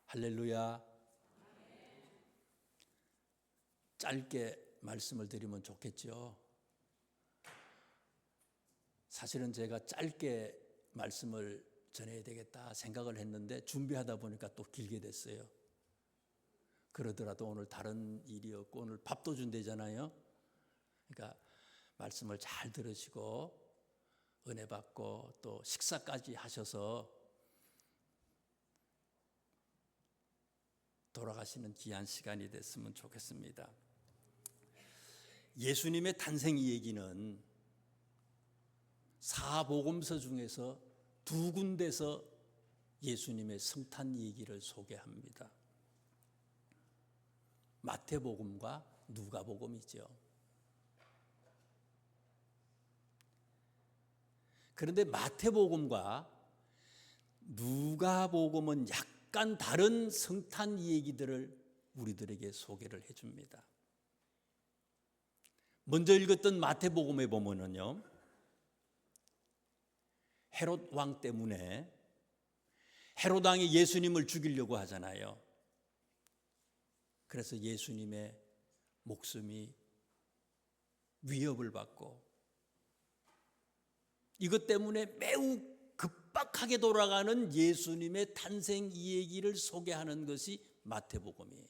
할렐루야. 짧게 말씀을 드리면 좋겠죠. 사실은 제가 짧게 말씀을 전해야 되겠다 생각을 했는데 준비하다 보니까 또 길게 됐어요. 그러더라도 오늘 다른 일이 없고 오늘 밥도 준대잖아요. 그러니까 말씀을 잘 들으시고 은혜 받고 또 식사까지 하셔서 돌아가시는 귀한 시간이 됐으면 좋겠습니다. 예수님의 탄생 얘기는 사복음서 중에서 두 군데서 예수님의 성탄 얘기를 소개합니다. 마태복음과 누가복음이죠. 그런데 마태복음과 누가복음은 약간 다른 성탄 얘기들을 우리들에게 소개를 해줍니다. 먼저 읽었던 마태복음에 보면은요, 헤롯 왕 때문에 헤롯 왕이 예수님을 죽이려고 하잖아요. 그래서 예수님의 목숨이 위협을 받고 이것 때문에 매우 급박하게 돌아가는 예수님의 탄생 얘기를 소개하는 것이 마태복음이에요.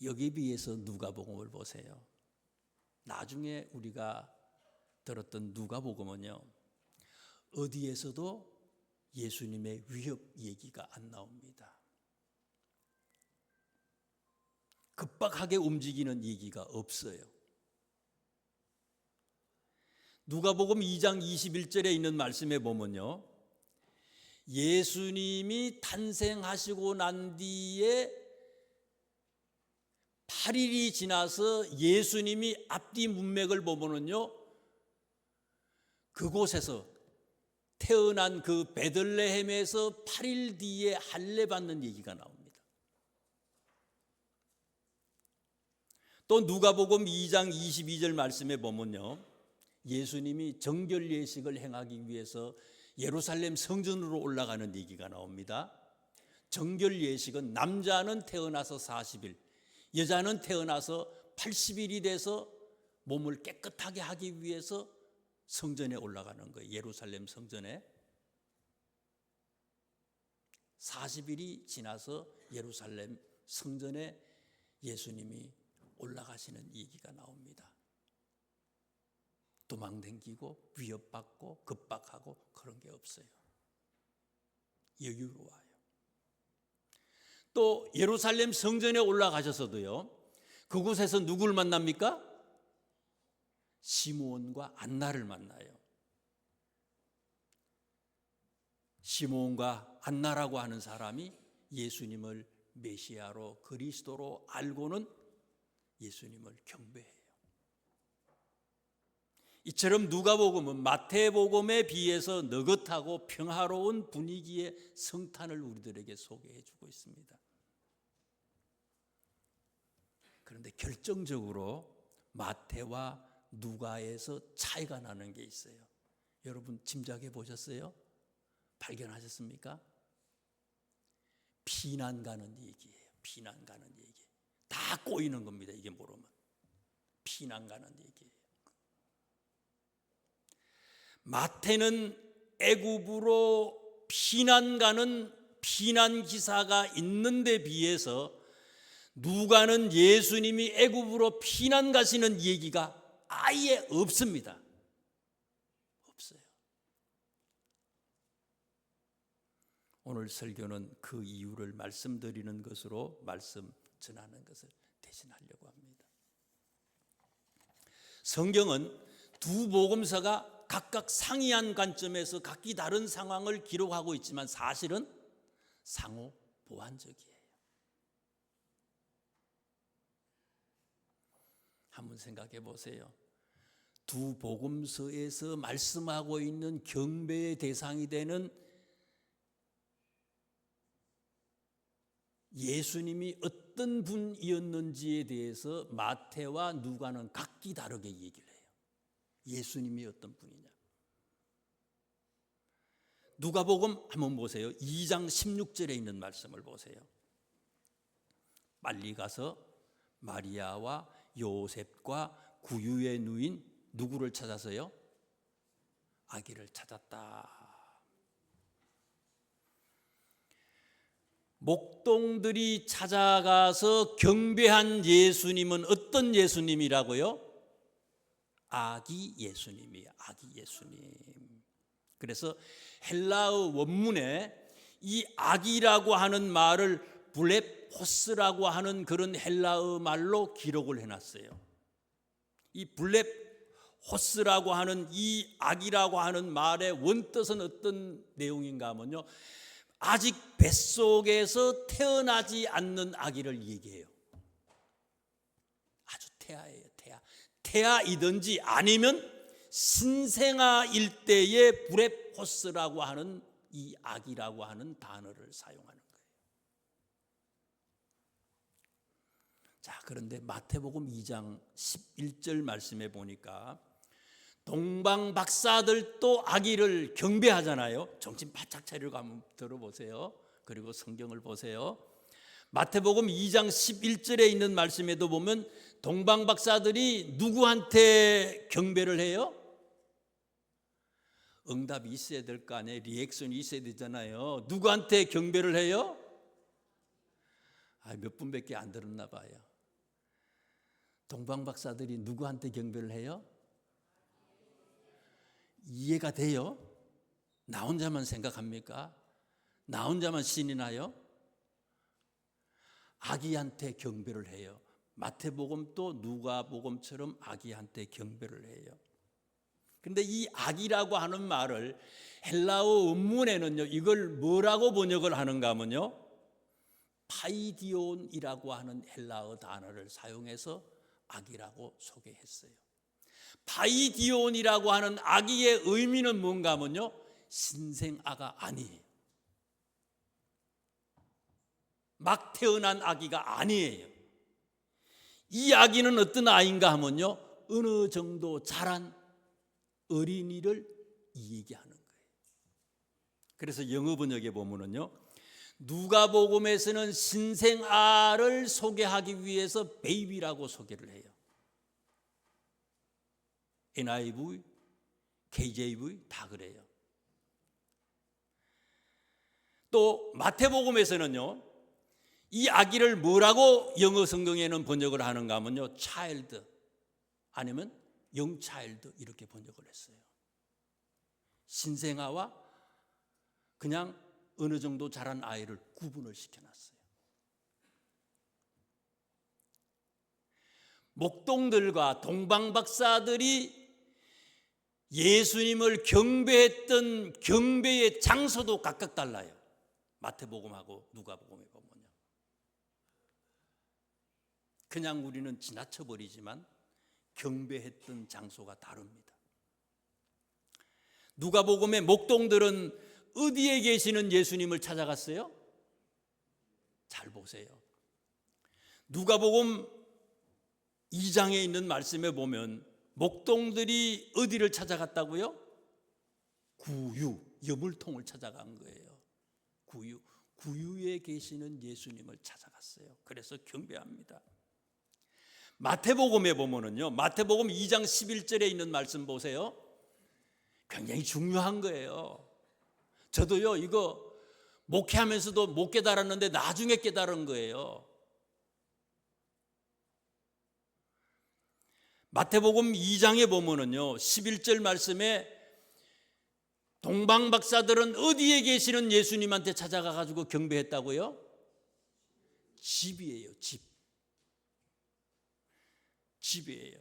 여기에 비해서 누가복음을 보세요. 나중에 우리가 들었던 누가복음은요, 어디에서도 예수님의 위협 얘기가 안 나옵니다. 급박하게 움직이는 얘기가 없어요. 누가복음 2장 21절에 있는 말씀에 보면요, 예수님이 탄생하시고 난 뒤에 8일이 지나서 예수님이 앞뒤 문맥을 보면은요, 그곳에서 태어난 그 베들레헴에서 8일 뒤에 할례 받는 얘기가 나옵니다. 또 누가복음 2장 22절 말씀에 보면요, 예수님이 정결 예식을 행하기 위해서 예루살렘 성전으로 올라가는 얘기가 나옵니다. 정결 예식은 남자는 태어나서 40일, 여자는 태어나서 80일이 돼서 몸을 깨끗하게 하기 위해서 성전에 올라가는 거예요. 예루살렘 성전에 40일이 지나서 예루살렘 성전에 예수님이 올라가시는 얘기가 나옵니다. 도망다니고 위협받고 급박하고 그런 게 없어요. 여유로워요. 또 예루살렘 성전에 올라가셔서도요, 그곳에서 누구를 만납니까? 시므온과 안나를 만나요. 시므온과 안나라고 하는 사람이 예수님을 메시아로 그리스도로 알고는 예수님을 경배해요. 이처럼 누가복음은 마태복음에 비해서 느긋하고 평화로운 분위기의 성탄을 우리들에게 소개해 주고 있습니다. 그런데 결정적으로 마태와 누가에서 차이가 나는 게 있어요. 여러분 짐작해 보셨어요? 발견하셨습니까? 피난 가는 얘기예요. 피난 가는 얘기. 다 꼬이는 겁니다. 이게 모르면. 피난 가는 얘기예요. 마태는 애굽으로 피난 가는 피난 기사가 있는데 비해서 누가는 예수님이 애굽으로 피난 가시는 얘기가 아예 없습니다. 없어요. 오늘 설교는 그 이유를 말씀드리는 것으로 말씀 전하는 것을 대신하려고 합니다. 성경은 두 복음서가 각각 상이한 관점에서 각기 다른 상황을 기록하고 있지만 사실은 상호 보완적이에요. 한번 생각해 보세요. 두 복음서에서 말씀하고 있는 경배의 대상이 되는 예수님이 어떤 분이었는지에 대해서 마태와 누가는 각기 다르게 얘기를 해요. 예수님이 어떤 분이냐. 누가복음 한번 보세요. 2장 16절에 있는 말씀을 보세요. 빨리 가서 마리아와 요셉과 구유의 누인 누구를 찾아서요? 아기를 찾았다. 목동들이 찾아가서 경배한 예수님은 어떤 예수님이라고요? 아기 예수님이에요. 아기 예수님. 그래서 헬라어 원문에 이 아기라고 하는 말을 블렙호스라고 하는 그런 헬라어 말로 기록을 해놨어요. 이 블렙호스라고 하는 이 아기라고 하는 말의 원뜻은 어떤 내용인가 하면요, 아직 뱃속에서 태어나지 않는 아기를 얘기해요. 아주 태아예요. 태아이든지 아니면 신생아일 때의 브레포스라고 하는 이 아기라고 하는 단어를 사용하는 거예요. 자, 그런데 마태복음 2장 11절 말씀에 보니까 동방 박사들도 아기를 경배하잖아요. 정신 바짝 차리고 한번 들어보세요. 그리고 성경을 보세요. 마태복음 2장 11절에 있는 말씀에도 보면 동방 박사들이 누구한테 경배를 해요? 응답이 있어야 될 거 아니에요. 리액션이 있어야 되잖아요. 누구한테 경배를 해요? 몇 분밖에 안 들었나 봐요. 동방 박사들이 누구한테 경배를 해요? 이해가 돼요? 나 혼자만 생각합니까? 나 혼자만 신이 나요? 아기한테 경배를 해요. 마태복음도 누가복음처럼 아기한테 경배를 해요. 그런데 이 아기라고 하는 말을 헬라어 원문에는요, 이걸 뭐라고 번역을 하는가 하면요, 파이디온이라고 하는 헬라어 단어를 사용해서 아기라고 소개했어요. 파이디온이라고 하는 아기의 의미는 뭔가 하면요, 신생아가 아니에요. 막 태어난 아기가 아니에요. 이 아기는 어떤 아이인가 하면요, 어느 정도 자란 어린이를 얘기하는 거예요. 그래서 영어 번역에 보면은요, 누가복음에서는 신생아를 소개하기 위해서 베이비라고 소개를 해요. NIV, KJV 다 그래요. 또 마태복음에서는요, 이 아기를 뭐라고 영어 성경에는 번역을 하는가 하면요, 차일드 아니면 영차일드 이렇게 번역을 했어요. 신생아와 그냥 어느 정도 자란 아이를 구분을 시켜놨어요. 목동들과 동방박사들이 예수님을 경배했던 경배의 장소도 각각 달라요. 마태복음하고 누가복음에 보면요. 그냥 우리는 지나쳐버리지만 경배했던 장소가 다릅니다. 누가복음의 목동들은 어디에 계시는 예수님을 찾아갔어요? 잘 보세요. 누가복음 2장에 있는 말씀에 보면 목동들이 어디를 찾아갔다고요? 구유, 여물통을 찾아간 거예요. 구유에 계시는 예수님을 찾아갔어요. 그래서 경배합니다. 마태복음에 보면은요, 마태복음 2장 11절에 있는 말씀 보세요. 굉장히 중요한 거예요. 저도요, 이거 목회하면서도 못 깨달았는데 나중에 깨달은 거예요. 마태복음 2장에 보면은요, 11절 말씀에 동방박사들은 어디에 계시는 예수님한테 찾아가 가지고 경배했다고요? 집이에요, 집. 집이에요.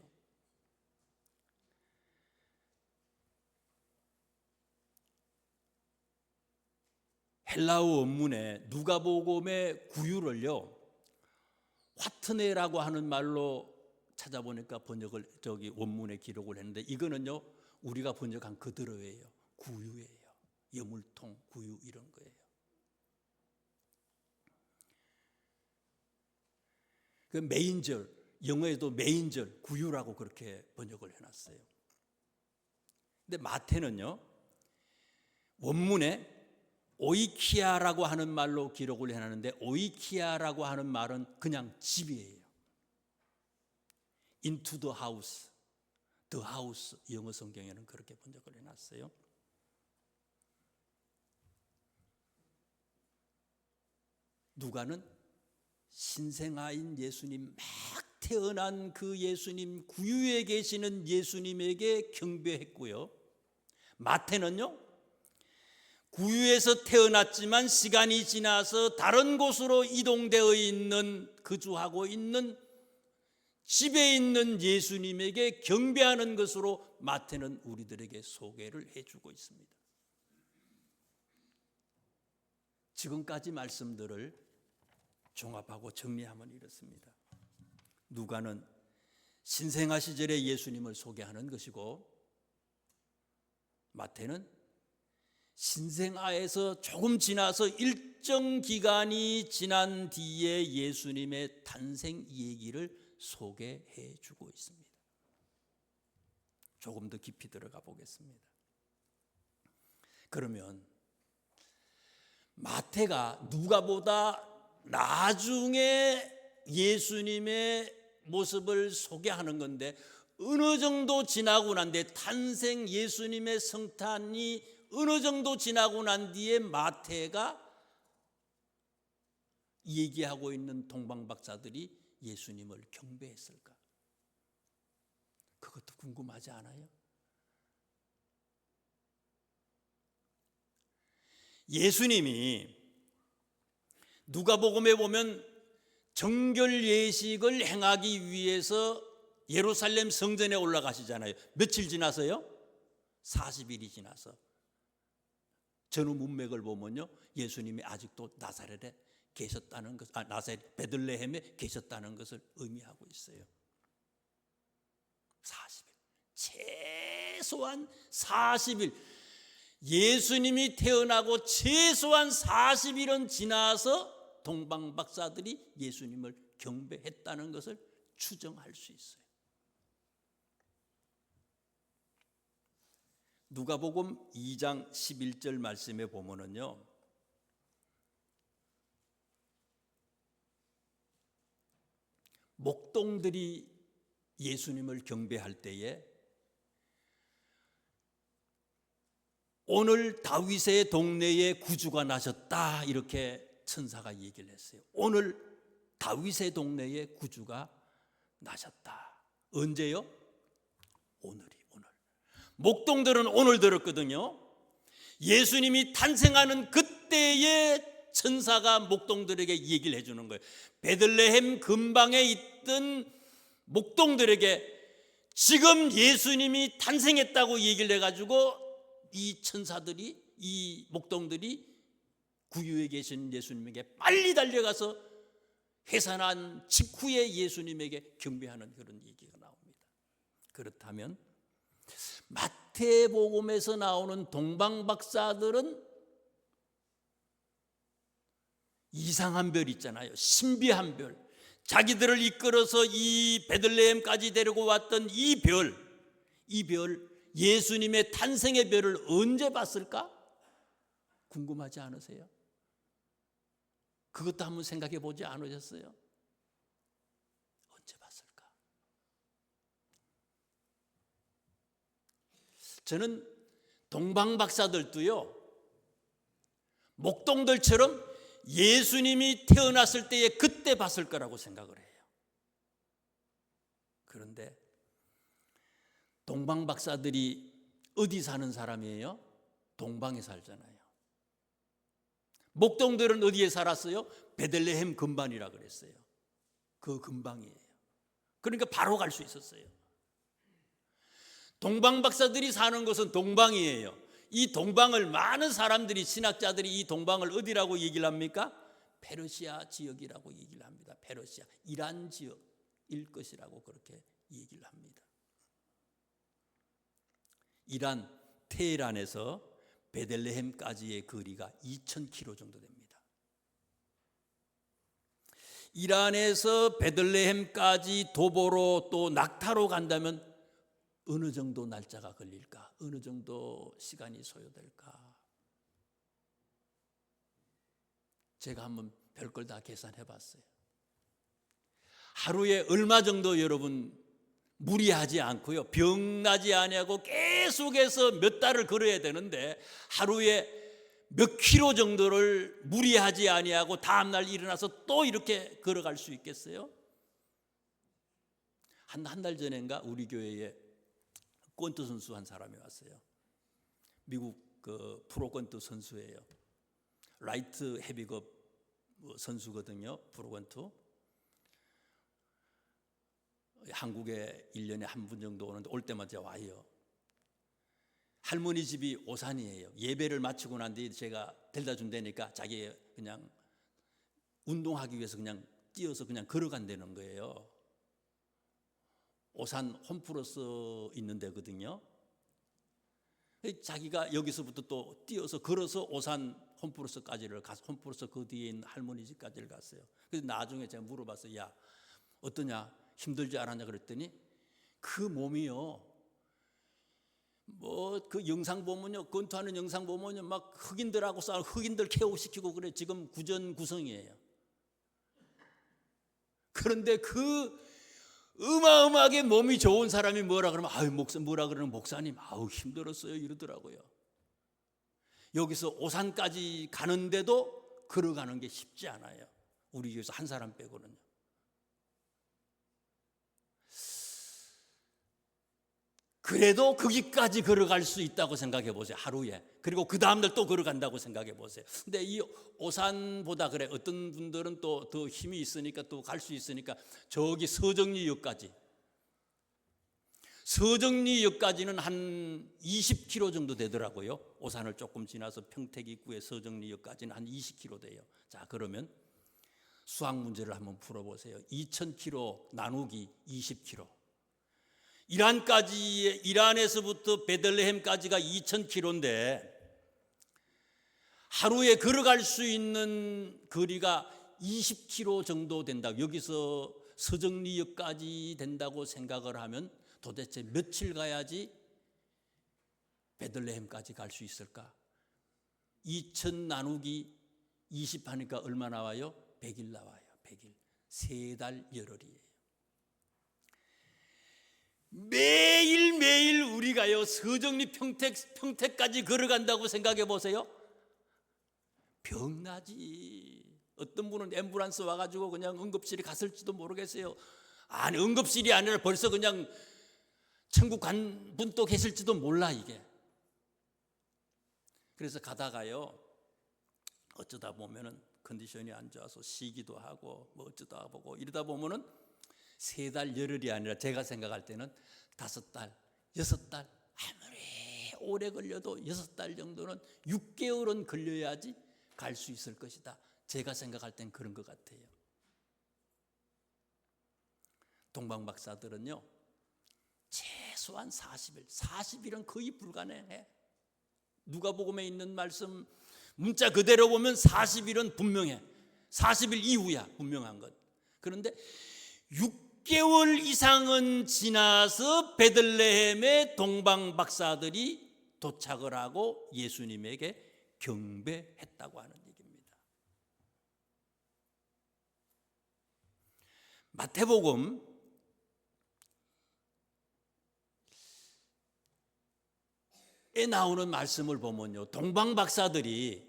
헬라어 원문에 누가복음의 구유를요, 화트네라고 하는 말로 찾아보니까 번역을 원문에 기록을 했는데, 이거는요 우리가 번역한 그대로예요. 구유예요. 여물통, 구유 이런 거예요. 그 메인절, 영어에도 메인절, 구유라고 그렇게 번역을 해놨어요. 근데 마태는요, 원문에 오이키아라고 하는 말로 기록을 해놨는데, 오이키아라고 하는 말은 그냥 집이에요. Into the house, the house, 영어 성경에는 그렇게 번역을 해놨어요. 누가는 신생아인 예수님, 막 태어난 그 예수님, 구유에 계시는 예수님에게 경배했고요. 마태는요, 구유에서 태어났지만 시간이 지나서 다른 곳으로 이동되어 있는, 거주하고 있는 집에 있는 예수님에게 경배하는 것으로 마태는 우리들에게 소개를 해주고 있습니다. 지금까지 말씀들을 종합하고 정리하면 이렇습니다. 누가는 신생아 시절의 예수님을 소개하는 것이고, 마태는 신생아에서 조금 지나서 일정 기간이 지난 뒤에 예수님의 탄생 얘기를 소개해 주고 있습니다. 조금 더 깊이 들어가 보겠습니다. 그러면 마태가 누가보다 나중에 예수님의 모습을 소개하는 건데, 어느 정도 지나고 난 뒤에, 탄생 예수님의 성탄이 어느 정도 지나고 난 뒤에 마태가 얘기하고 있는 동방박사들이 예수님을 경배했을까? 그것도 궁금하지 않아요? 예수님이 누가복음에 보면 정결 예식을 행하기 위해서 예루살렘 성전에 올라가시잖아요. 며칠 지나서요? 40일이 지나서. 전후 문맥을 보면요, 예수님이 아직도 나사렛에 계셨다는 것, 나사렛 베들레헴에 계셨다는 것을 의미하고 있어요. 40일, 최소한 40일, 예수님이 태어나고 최소한 40일은 지나서 동방박사들이 예수님을 경배했다는 것을 추정할 수 있어요. 누가복음 2장 11절 말씀에 보면은요, 목동들이 예수님을 경배할 때에 오늘 다윗의 동네에 구주가 나셨다, 이렇게 천사가 얘기를 했어요. 오늘 다윗의 동네에 구주가 나셨다. 언제요? 오늘이. 목동들은 오늘 들었거든요. 예수님이 탄생하는 그때의 천사가 목동들에게 얘기를 해주는 거예요. 베들레헴 근방에 있던 목동들에게 지금 예수님이 탄생했다고 얘기를 해가지고 이 천사들이, 이 목동들이 구유에 계신 예수님에게 빨리 달려가서 해산한 직후에 예수님에게 경배하는 그런 얘기가 나옵니다. 그렇다면 마태복음에서 나오는 동방박사들은 이상한 별 있잖아요. 신비한 별. 자기들을 이끌어서 이 베들레헴까지 데리고 왔던 이 별, 예수님의 탄생의 별을 언제 봤을까? 궁금하지 않으세요? 그것도 한번 생각해 보지 않으셨어요? 언제 봤을까? 저는 동방박사들도요, 목동들처럼 예수님이 태어났을 때에 그때 봤을 거라고 생각을 해요. 그런데 동방박사들이 어디 사는 사람이에요? 동방에 살잖아요. 목동들은 어디에 살았어요? 베들레헴 근방이라 그랬어요. 그 근방이에요. 그러니까 바로 갈 수 있었어요. 동방박사들이 사는 곳은 동방이에요. 이 동방을 많은 사람들이, 신학자들이 이 동방을 어디라고 얘기를 합니까? 페르시아 지역이라고 얘기를 합니다. 페르시아, 이란 지역일 것이라고 그렇게 얘기를 합니다. 이란, 테헤란에서 베들레헴까지의 거리가 2,000km 정도 됩니다. 이란에서 베들레헴까지 도보로 또 낙타로 간다면 어느 정도 날짜가 걸릴까? 어느 정도 시간이 소요될까? 제가 한번 별걸 다 계산해 봤어요. 하루에 얼마 정도 여러분 무리하지 않고요, 병나지 아니하고 계속해서 몇 달을 걸어야 되는데 하루에 몇 킬로 정도를 무리하지 아니하고 다음날 일어나서 또 이렇게 걸어갈 수 있겠어요? 한 달 전인가 우리 교회에 권투 선수 한 사람이 왔어요. 미국 그 프로 권투 선수예요. 라이트 헤비급 선수거든요. 프로 권투. 한국에 1년에 한 분 정도 오는데 올 때마다 와요. 할머니 집이 오산이에요. 예배를 마치고 난 뒤에 제가 데려다 준다니까 자기 그냥 운동하기 위해서 그냥 뛰어서 그냥 걸어간다는 거예요. 오산 홈플러스 있는 데거든요. 자기가 여기서부터 또 뛰어서 걸어서 오산 홈플러스까지를 가서 홈플러스 그 뒤에 있는 할머니 집까지를 갔어요. 그래서 나중에 제가 물어봤어요. 야, 어떠냐? 힘들지 않았냐? 그랬더니 그 몸이요, 뭐 그 영상 보면요, 권투하는 영상 보면요, 막 흑인들하고 싸우고 흑인들 케어시키고 그래. 지금 구전구성이에요. 그런데 그 어마어마하게 몸이 좋은 사람이 뭐라 그러면 뭐라 그러는 목사님 힘들었어요 이러더라고요. 여기서 오산까지 가는데도 걸어가는 게 쉽지 않아요. 우리 교회에서 한 사람 빼고는요. 그래도 거기까지 걸어갈 수 있다고 생각해 보세요. 하루에. 그리고 그 다음날 또 걸어간다고 생각해 보세요. 근데 이 오산보다 그래, 어떤 분들은 또 더 힘이 있으니까 또 갈 수 있으니까 저기 서정리역까지는 한 20km 정도 되더라고요. 오산을 조금 지나서 평택 입구에 서정리역까지는 한 20km 돼요. 자, 그러면 수학 문제를 한번 풀어보세요. 2000km 나누기 20km. 이란에서부터 베들레헴까지가 2000km인데 하루에 걸어갈 수 있는 거리가 20km 정도 된다. 여기서 서정리역까지 된다고 생각을 하면 도대체 며칠 가야지 베들레헴까지 갈 수 있을까? 2000 나누기 20 하니까 얼마 나와요? 100일 나와요. 100일. 3달 열흘이에요. 매일매일 우리가요, 서정리 평택까지 걸어간다고 생각해 보세요. 병나지. 어떤 분은 앰뷸런스 와가지고 그냥 응급실에 갔을지도 모르겠어요. 아니, 응급실이 아니라 벌써 그냥 천국 간 분도 계실지도 몰라 이게. 그래서 가다가요, 어쩌다 보면은 컨디션이 안 좋아서 쉬기도 하고 뭐 어쩌다 보고 이러다 보면은 3달 열흘이 아니라 제가 생각할 때는 5달, 6달, 아무리 오래 걸려도 6달 정도는 6개월은 걸려야지 갈 수 있을 것이다. 제가 생각할 땐 그런 것 같아요. 동방 박사들은요, 최소한 40일은 거의 불가능해. 누가복음에 있는 말씀 문자 그대로 보면 40일은 분명해. 40일 이후야 분명한 것. 그런데 6개월 이상은 지나서 베들레헴의 동방 박사들이 도착을 하고 예수님에게 경배했다고 하는 얘기입니다. 마태복음 5장에 나오는 말씀을 보면요, 동방 박사들이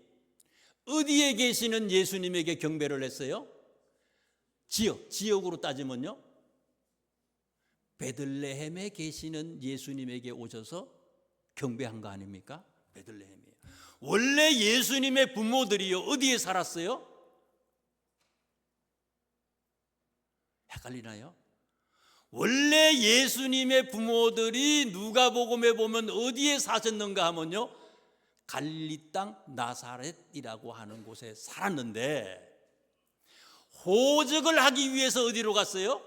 어디에 계시는 예수님에게 경배를 했어요? 지역으로 따지면요, 베들레헴에 계시는 예수님에게 오셔서 경배한 거 아닙니까? 베들레헴이에요. 원래 예수님의 부모들이요, 어디에 살았어요? 헷갈리나요? 원래 예수님의 부모들이 누가복음에 보면 어디에 사셨는가 하면요, 갈릴리 땅 나사렛이라고 하는 곳에 살았는데 호적을 하기 위해서 어디로 갔어요?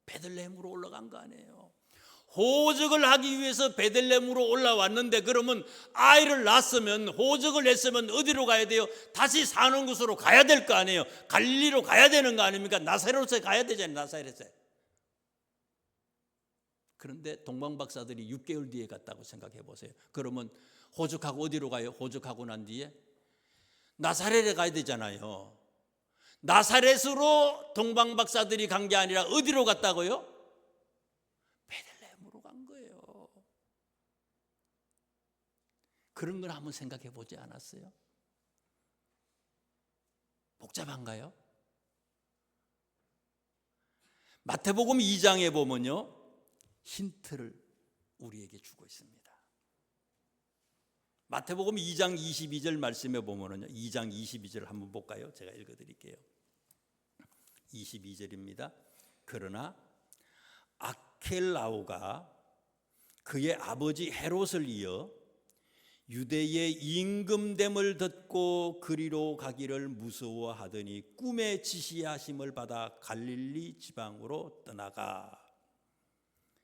베들레헴으로 올라간 거 아니에요. 호적을 하기 위해서 베들레헴으로 올라왔는데 그러면 아이를 낳았으면, 호적을 했으면 어디로 가야 돼요? 다시 사는 곳으로 가야 될 거 아니에요. 갈릴리로 가야 되는 거 아닙니까? 나사렛에 가야 되잖아요. 나사렛에. 그런데 동방 박사들이 6개월 뒤에 갔다고 생각해 보세요. 그러면 호적하고 어디로 가요? 호적하고 난 뒤에 나사렛에 가야 되잖아요. 나사렛으로 동방 박사들이 간 게 아니라 어디로 갔다고요? 베들레헴으로 간 거예요. 그런 걸 한번 생각해 보지 않았어요? 복잡한가요? 마태복음 2장에 보면요, 힌트를 우리에게 주고 있습니다. 마태복음 2장 22절 말씀에 보면요, 2장 22절 한번 볼까요? 제가 읽어드릴게요. 22절입니다. 그러나 아켈라오가 그의 아버지 헤롯을 이어 유대의 임금됨을 듣고 그리로 가기를 무서워하더니 꿈에 지시하심을 받아 갈릴리 지방으로 떠나가.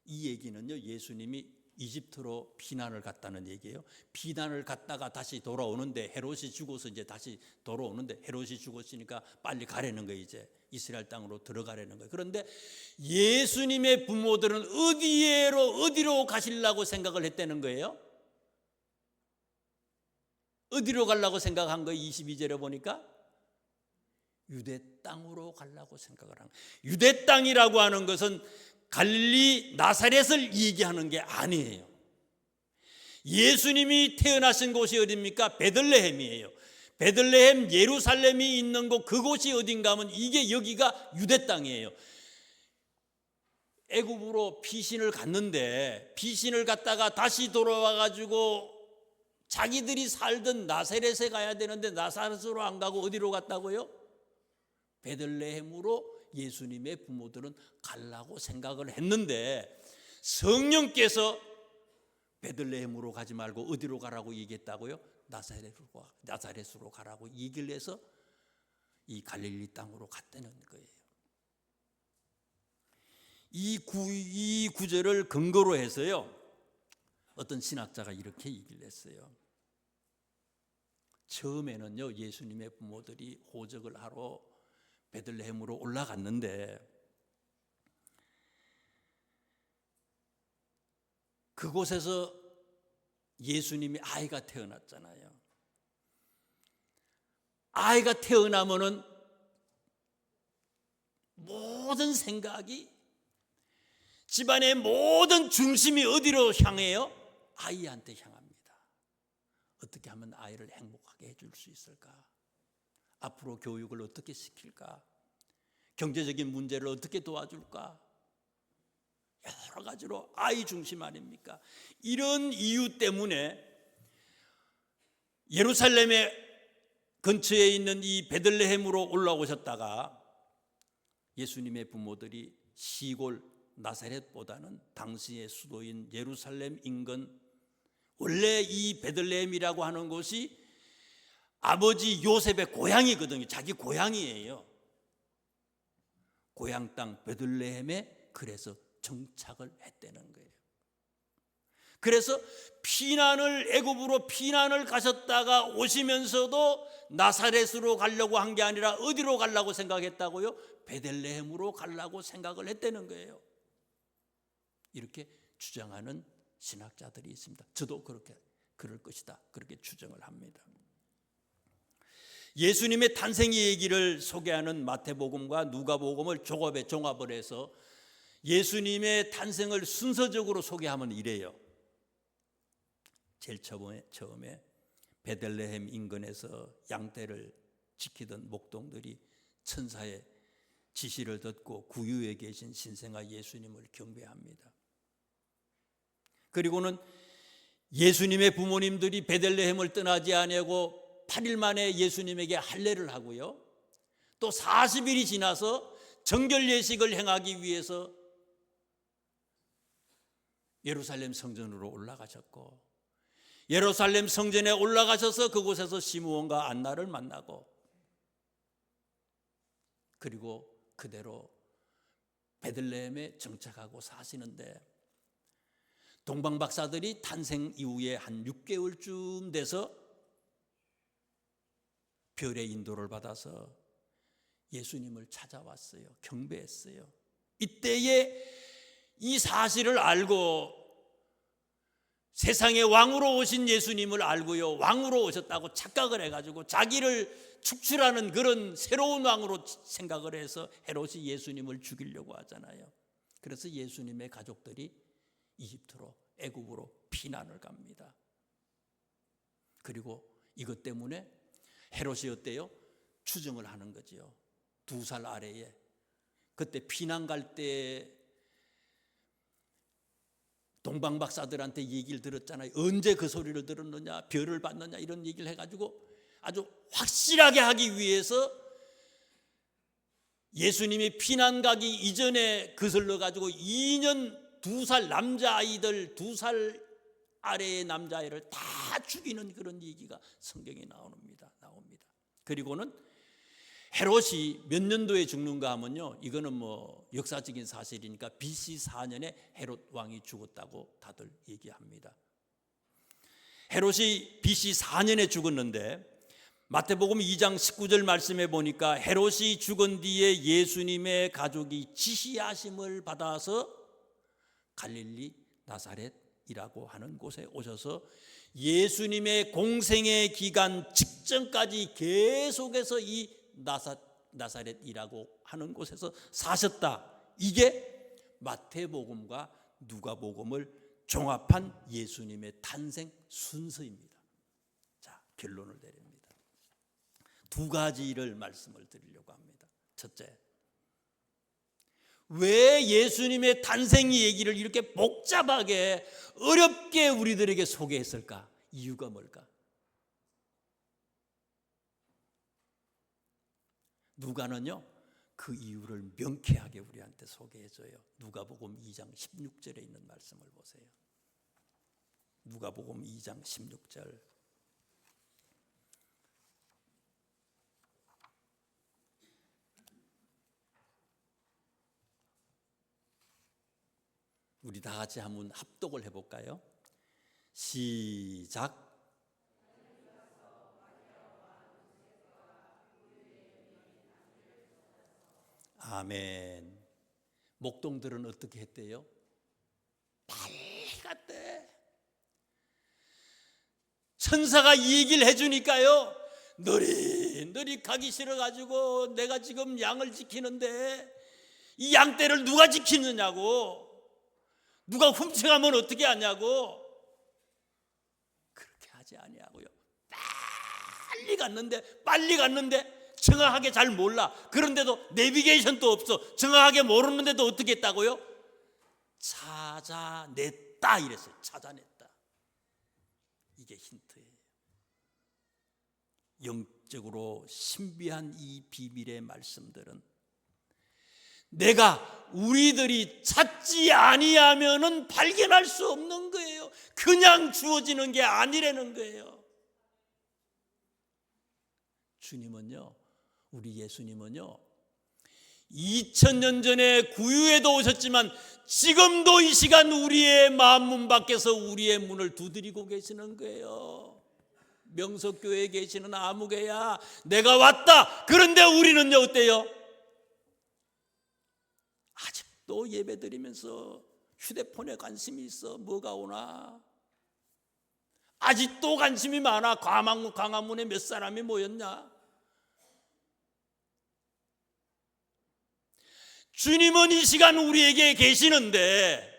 이 얘기는요, 예수님이 이집트로 피난을 갔다는 얘기예요. 피난을 갔다가 다시 돌아오는데, 헤롯이 죽어서 이제 다시 돌아오는데, 헤롯이 죽었으니까 빨리 가라는 거예요. 이제 이스라엘 땅으로 들어가라는 거예요. 그런데 예수님의 부모들은 어디로 가시려고 생각을 했다는 거예요? 어디로 가려고 생각한 거예요? 22절에 보니까 유대 땅으로 가려고 생각을 한 거예요. 유대 땅이라고 하는 것은 갈릴리 나사렛을 얘기하는 게 아니에요. 예수님이 태어나신 곳이 어디입니까? 베들레헴이에요. 베들레헴 예루살렘이 있는 곳, 그곳이 어딘가 하면 이게 여기가 유대 땅이에요. 애굽으로 피신을 갔는데, 피신을 갔다가 다시 돌아와 가지고 자기들이 살던 나사렛에 가야 되는데 나사렛으로 안 가고 어디로 갔다고요? 베들레헴으로 예수님의 부모들은 가려고 생각을 했는데, 성령께서 베들레헴으로 가지 말고 어디로 가라고 얘기했다고요? 나사렛으로 가라고 얘기를 해서 이 갈릴리 땅으로 갔다는 거예요. 이 구절을 근거로 해서요, 어떤 신학자가 이렇게 얘기를 했어요. 처음에는요, 예수님의 부모들이 호적을 하러 베들레헴으로 올라갔는데, 그곳에서 예수님이 아이가 태어났잖아요. 아이가 태어나면은 모든 생각이, 집안의 모든 중심이 어디로 향해요? 아이한테 향합니다. 어떻게 하면 아이를 행복하게 해줄 수 있을까? 앞으로 교육을 어떻게 시킬까? 경제적인 문제를 어떻게 도와줄까? 여러 가지로 아이 중심 아닙니까? 이런 이유 때문에 예루살렘의 근처에 있는 이 베들레헴으로 올라오셨다가 예수님의 부모들이 시골 나사렛보다는 당시의 수도인 예루살렘 인근, 원래 이 베들레헴이라고 하는 곳이 아버지 요셉의 고향이거든요. 자기 고향이에요. 고향 땅 베들레헴에 그래서 정착을 했다는 거예요. 그래서 애굽으로 피난을 가셨다가 오시면서도 나사렛으로 가려고 한 게 아니라 어디로 가려고 생각했다고요? 베들레헴으로 가려고 생각을 했다는 거예요. 이렇게 주장하는 신학자들이 있습니다. 저도 그럴 것이다, 그렇게 추정을 합니다. 예수님의 탄생 얘기를 소개하는 마태복음과 누가복음을 종합을 해서 예수님의 탄생을 순서적으로 소개하면 이래요. 제일 처음에 베들레헴 인근에서 양떼를 지키던 목동들이 천사의 지시를 듣고 구유에 계신 신생아 예수님을 경배합니다. 그리고는 예수님의 부모님들이 베들레헴을 떠나지 아니하고 8일 만에 예수님에게 할례를 하고요, 또 40일이 지나서 정결 예식을 행하기 위해서 예루살렘 성전으로 올라가셨고, 예루살렘 성전에 올라가셔서 그곳에서 시므온과 안나를 만나고, 그리고 그대로 베들레헴에 정착하고 사시는데, 동방 박사들이 탄생 이후에 한 6개월쯤 돼서 별의 인도를 받아서 예수님을 찾아왔어요. 경배했어요. 이때에 이 사실을 알고 세상의 왕으로 오신 예수님을 알고요, 왕으로 오셨다고 착각을 해가지고 자기를 축출하는 그런 새로운 왕으로 생각을 해서 헤롯이 예수님을 죽이려고 하잖아요. 그래서 예수님의 가족들이 이집트로, 애굽으로 피난을 갑니다. 그리고 이것 때문에 헤롯이 어때요? 추정을 하는 거지요. 2살 아래에. 그때 피난 갈 때 동방박사들한테 얘기를 들었잖아요. 언제 그 소리를 들었느냐, 별을 봤느냐, 이런 얘기를 해가지고 아주 확실하게 하기 위해서 예수님이 피난 가기 이전에 그슬러 가지고 2년 2살 남자아이들, 2살 아래의 남자아이를 다 죽이는 그런 얘기가 성경에 나옵니다. 그리고는 헤롯이 몇 년도에 죽는가 하면요, 이거는 뭐 역사적인 사실이니까 BC 4년에 헤롯 왕이 죽었다고 다들 얘기합니다. 헤롯이 BC 4년에 죽었는데 마태복음 2장 19절 말씀에 보니까 헤롯이 죽은 뒤에 예수님의 가족이 지시하심을 받아서 갈릴리 나사렛이라고 하는 곳에 오셔서 예수님의 공생의 기간 직전까지 계속해서 이 나사렛이라고 하는 곳에서 사셨다. 이게 마태복음과 누가복음을 종합한 예수님의 탄생 순서입니다. 자, 결론을 내립니다. 2가지를 말씀을 드리려고 합니다. 첫째, 왜 예수님의 탄생 얘기를 이렇게 복잡하게 어렵게 우리들에게 소개했을까? 이유가 뭘까? 누가는요, 그 이유를 명쾌하게 우리한테 소개해줘요. 누가복음 2장 16절에 있는 말씀을 보세요. 누가복음 2장 16절. 우리 다 같이 한번 합독을 해볼까요? 시작. 아멘. 목동들은 어떻게 했대요? 빨리 갔대. 천사가 이 얘기를 해주니까요, 너리 가기 싫어가지고 내가 지금 양을 지키는데 이 양떼를 누가 지키느냐고, 누가 훔쳐가면 어떻게 하냐고. 그렇게 하지 아니하고요, 빨리 갔는데 정확하게 잘 몰라. 그런데도 내비게이션도 없어. 정확하게 모르는데도 어떻게 했다고요? 찾아냈다 이랬어요. 찾아냈다. 이게 힌트예요. 영적으로 신비한 이 비밀의 말씀들은 내가 우리들이 찾지 아니하면은 발견할 수 없는 거예요. 그냥 주어지는 게 아니라는 거예요. 주님은요, 우리 예수님은요, 2000년 전에 구유에도 오셨지만 지금도 이 시간 우리의 마음 문 밖에서 우리의 문을 두드리고 계시는 거예요. 명석교회에 계시는 아무개야, 내가 왔다. 그런데 우리는요 어때요? 아직도 예배드리면서 휴대폰에 관심이 있어. 뭐가 오나? 아직도 관심이 많아. 광화문에 몇 사람이 모였냐? 주님은 이 시간 우리에게 계시는데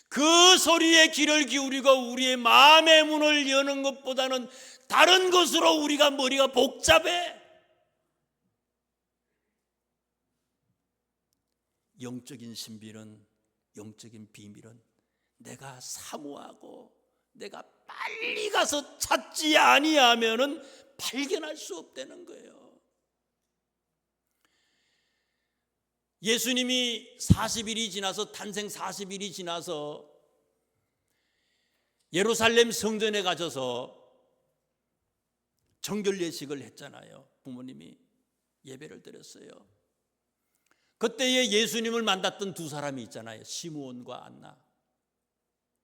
그 소리에 귀를 기울이고 우리의 마음의 문을 여는 것보다는 다른 것으로 우리가 머리가 복잡해. 영적인 신비는, 영적인 비밀은 내가 사모하고 내가 빨리 가서 찾지 아니하면은 발견할 수 없다는 거예요. 예수님이 40일이 지나서, 탄생 40일이 지나서 예루살렘 성전에 가셔서 정결 예식을 했잖아요. 부모님이 예배를 드렸어요. 그때에 예수님을 만났던 2사람이 있잖아요. 시므온과 안나.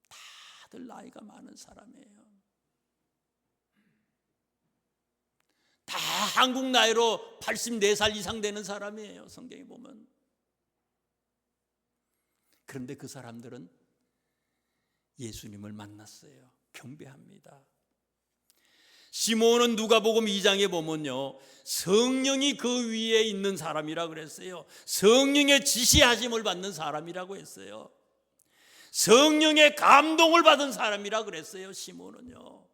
다들 나이가 많은 사람이에요. 다 한국 나이로 84살 이상 되는 사람이에요. 성경에 보면. 그런데 그 사람들은 예수님을 만났어요. 경배합니다. 시몬은 누가복음 2장에 보면요, 성령이 그 위에 있는 사람이라 그랬어요. 성령의 지시하심을 받는 사람이라고 했어요. 성령의 감동을 받은 사람이라 그랬어요. 시몬은요,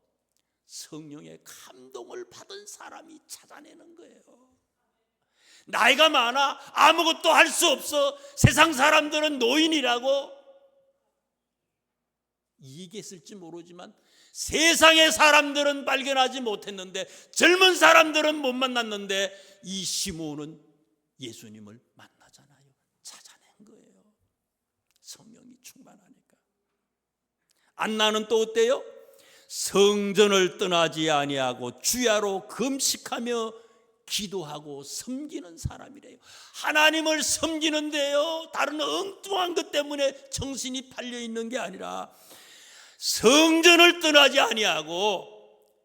성령의 감동을 받은 사람이 찾아내는 거예요. 나이가 많아, 아무것도 할 수 없어, 세상 사람들은 노인이라고 얘기했을지 모르지만 세상의 사람들은 발견하지 못했는데, 젊은 사람들은 못 만났는데, 이 시몬은 예수님을 만나잖아요. 찾아낸 거예요. 성령이 충만하니까. 안나는 또 어때요? 성전을 떠나지 아니하고 주야로 금식하며 기도하고 섬기는 사람이래요. 하나님을 섬기는데요, 다른 엉뚱한 것 때문에 정신이 팔려 있는 게 아니라 성전을 떠나지 아니하고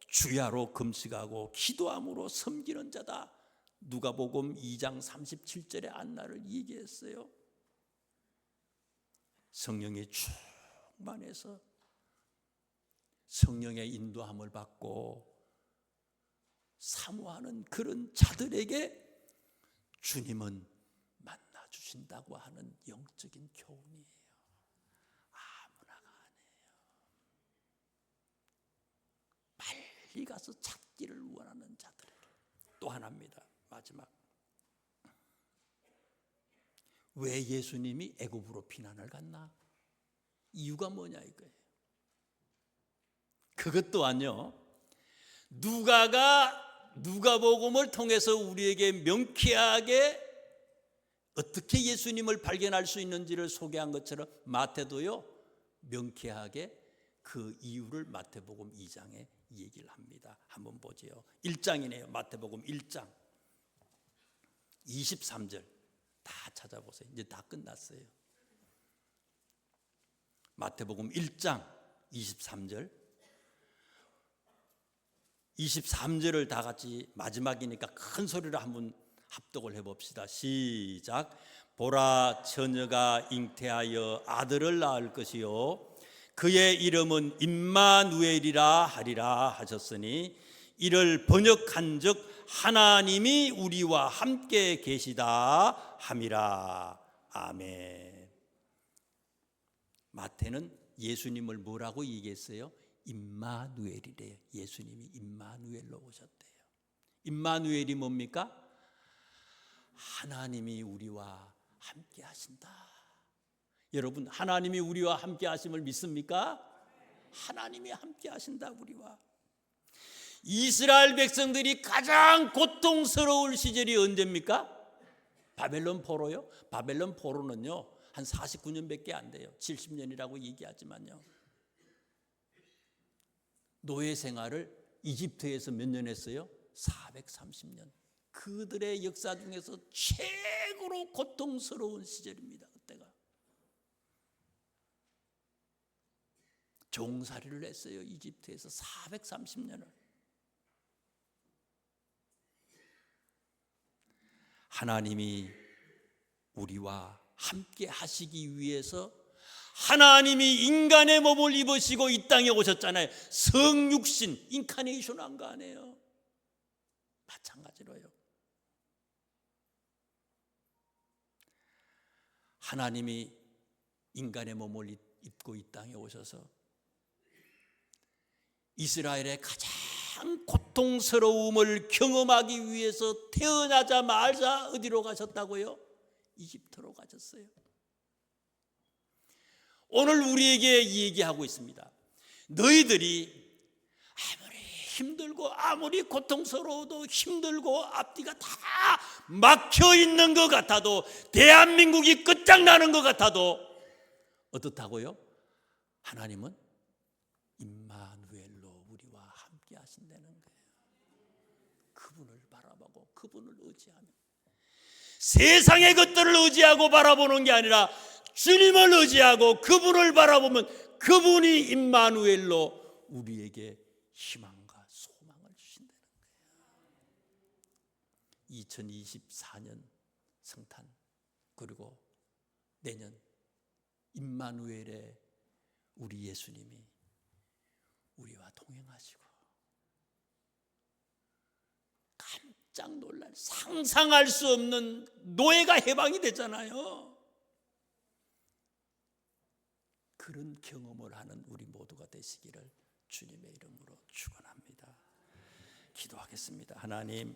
주야로 금식하고 기도함으로 섬기는 자다. 누가복음 2장 37절에 안나를 얘기했어요. 성령의 충만해서 성령의 인도함을 받고 사모하는 그런 자들에게 주님은 만나주신다고 하는 영적인 교훈이에요. 아무나가 아니에요. 빨리 가서 찾기를 원하는 자들에게. 또 하나입니다. 마지막. 왜 예수님이 애굽으로 피난을 갔나? 이유가 뭐냐 이거예요. 그것 또한요, 누가복음을 통해서 우리에게 명쾌하게 어떻게 예수님을 발견할 수 있는지를 소개한 것처럼 마태도요, 명쾌하게 그 이유를 마태복음 2장에 얘기를 합니다. 한번 보죠. 1장이네요. 마태복음 1장 23절 다 찾아보세요. 이제 다 끝났어요. 마태복음 1장 23절 23절을 다 같이, 마지막이니까 큰 소리로 한번 합독을 해봅시다. 시작. 보라, 처녀가 잉태하여 아들을 낳을 것이요 그의 이름은 임마누엘이라 하리라 하셨으니, 이를 번역한즉 하나님이 우리와 함께 계시다 함이라. 아멘. 마태는 예수님을 뭐라고 얘기했어요? 임마누엘이래요. 예수님이 임마누엘로 오셨대요. 임마누엘이 뭡니까? 하나님이 우리와 함께 하신다. 여러분, 하나님이 우리와 함께 하심을 믿습니까? 하나님이 함께 하신다. 우리와. 이스라엘 백성들이 가장 고통스러울 시절이 언제입니까? 바벨론 포로요. 바벨론 포로는요, 한 49년밖에 안 돼요. 70년이라고 얘기하지만요, 노예 생활을 이집트에서 몇 년 했어요? 430년. 그들의 역사 중에서 최고로 고통스러운 시절입니다. 그때가 종살이를 했어요. 이집트에서 430년을. 하나님이 우리와 함께 하시기 위해서 하나님이 인간의 몸을 입으시고 이 땅에 오셨잖아요. 성육신, 인카네이션 한 거 아니에요. 마찬가지로요. 하나님이 인간의 몸을 입고 이 땅에 오셔서 이스라엘의 가장 고통스러움을 경험하기 위해서 태어나자마자 어디로 가셨다고요? 이집트로 가셨어요. 오늘 우리에게 얘기하고 있습니다. 너희들이 아무리 힘들고 아무리 고통스러워도 힘들고 앞뒤가 다 막혀 있는 것 같아도, 대한민국이 끝장나는 것 같아도 어떻다고요? 하나님은 임마누엘로 우리와 함께 하신다는 거예요. 그분을 바라보고 그분을 의지하면, 세상의 것들을 의지하고 바라보는 게 아니라 주님을 의지하고 그분을 바라보면 그분이 임마누엘로 우리에게 희망과 소망을 주신다는 거예요. 2024년 성탄, 그리고 내년 임마누엘의 우리 예수님이 우리와 동행하시고 깜짝 놀랄 상상할 수 없는 노예가 해방이 되잖아요. 그런 경험을 하는 우리 모두가 되시기를 주님의 이름으로 축원합니다. 기도하겠습니다. 하나님,